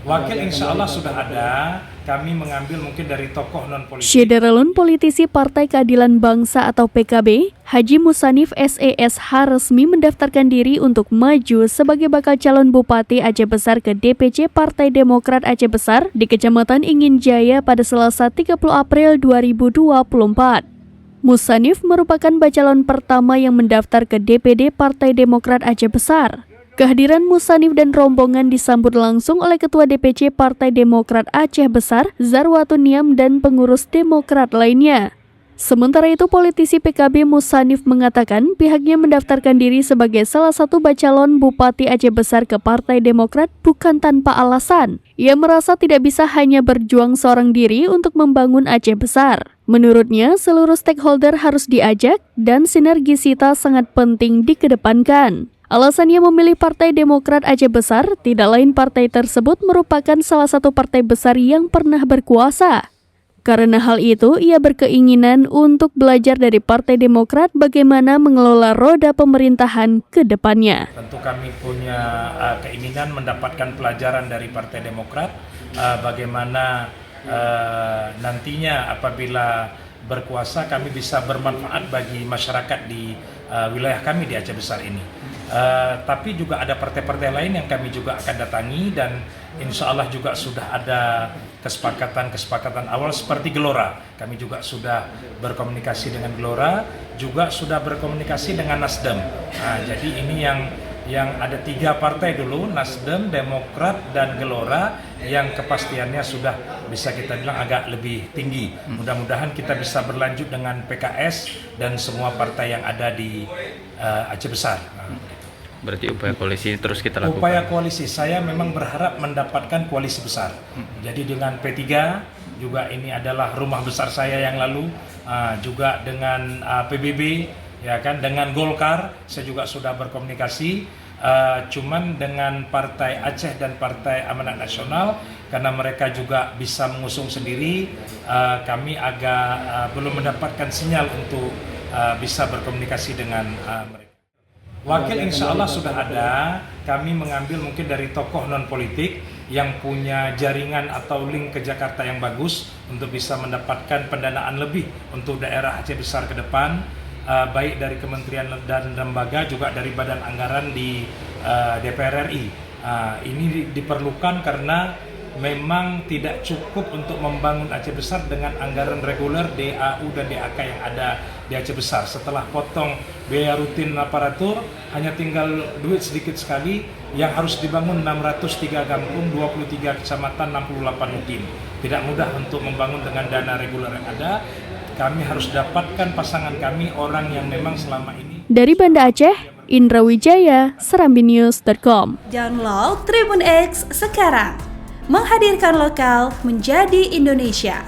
Wakil insya Allah sudah ada. Kami mengambil mungkin dari tokoh non-politik. Syederalun politisi Partai Keadilan Bangsa atau PKB, Haji Musanif SESH resmi mendaftarkan diri untuk maju sebagai bakal calon Bupati Aceh Besar ke DPC Partai Demokrat Aceh Besar di Kecamatan Ingin Jaya pada Selasa 30 April 2024. Musanif merupakan bacalon pertama yang mendaftar ke DPD Partai Demokrat Aceh Besar. Kehadiran Musanif dan rombongan disambut langsung oleh Ketua DPC Partai Demokrat Aceh Besar, Zarwatun Niam, dan pengurus Demokrat lainnya. Sementara itu, politisi PKB Musanif mengatakan pihaknya mendaftarkan diri sebagai salah satu bacalon Bupati Aceh Besar ke Partai Demokrat bukan tanpa alasan. Ia merasa tidak bisa hanya berjuang seorang diri untuk membangun Aceh Besar. Menurutnya, seluruh stakeholder harus diajak dan sinergisitas sangat penting dikedepankan. Alasannya memilih Partai Demokrat Aceh Besar, tidak lain partai tersebut merupakan salah satu partai besar yang pernah berkuasa. Karena hal itu, ia berkeinginan untuk belajar dari Partai Demokrat bagaimana mengelola roda pemerintahan ke depannya. Tentu kami punya keinginan mendapatkan pelajaran dari Partai Demokrat, bagaimana nantinya apabila berkuasa kami bisa bermanfaat bagi masyarakat di wilayah kami di Aceh Besar ini. Tapi juga ada partai-partai lain yang kami juga akan datangi dan insya Allah juga sudah ada kesepakatan awal seperti Gelora. Kami juga sudah berkomunikasi dengan Gelora, juga sudah berkomunikasi dengan Nasdem. Jadi ini yang ada 3 partai dulu, Nasdem, Demokrat, dan Gelora, yang kepastiannya sudah bisa kita bilang agak lebih tinggi. Mudah-mudahan kita bisa berlanjut dengan PKS dan semua partai yang ada di Aceh Besar. Berarti upaya koalisi terus kita lakukan? Upaya koalisi, saya memang berharap mendapatkan koalisi besar. Jadi dengan P3, juga ini adalah rumah besar saya yang lalu, juga dengan PBB, ya kan, dengan Golkar, saya juga sudah berkomunikasi. Cuman dengan Partai Aceh dan Partai Amanat Nasional, karena mereka juga bisa mengusung sendiri, kami agak belum mendapatkan sinyal untuk bisa berkomunikasi dengan mereka. Wakil insya Allah sudah ada. Kami mengambil mungkin dari tokoh non-politik yang punya jaringan atau link ke Jakarta yang bagus untuk bisa mendapatkan pendanaan lebih untuk daerah Aceh Besar ke depan, baik dari kementerian dan lembaga, juga dari badan anggaran di DPR RI. Ini diperlukan karena memang tidak cukup untuk membangun Aceh Besar dengan anggaran reguler DAU dan DAK yang ada di Aceh Besar. Setelah potong biaya rutin aparatur, hanya tinggal duit sedikit sekali yang harus dibangun 603 kampung, 23 kecamatan, 68 mukim. Tidak mudah untuk membangun dengan dana reguler yang ada. Kami harus dapatkan pasangan kami orang yang memang selama ini. Dari Banda Aceh, Indra Wijaya, serambinews.com. Download Tribun X sekarang. Menghadirkan lokal menjadi Indonesia.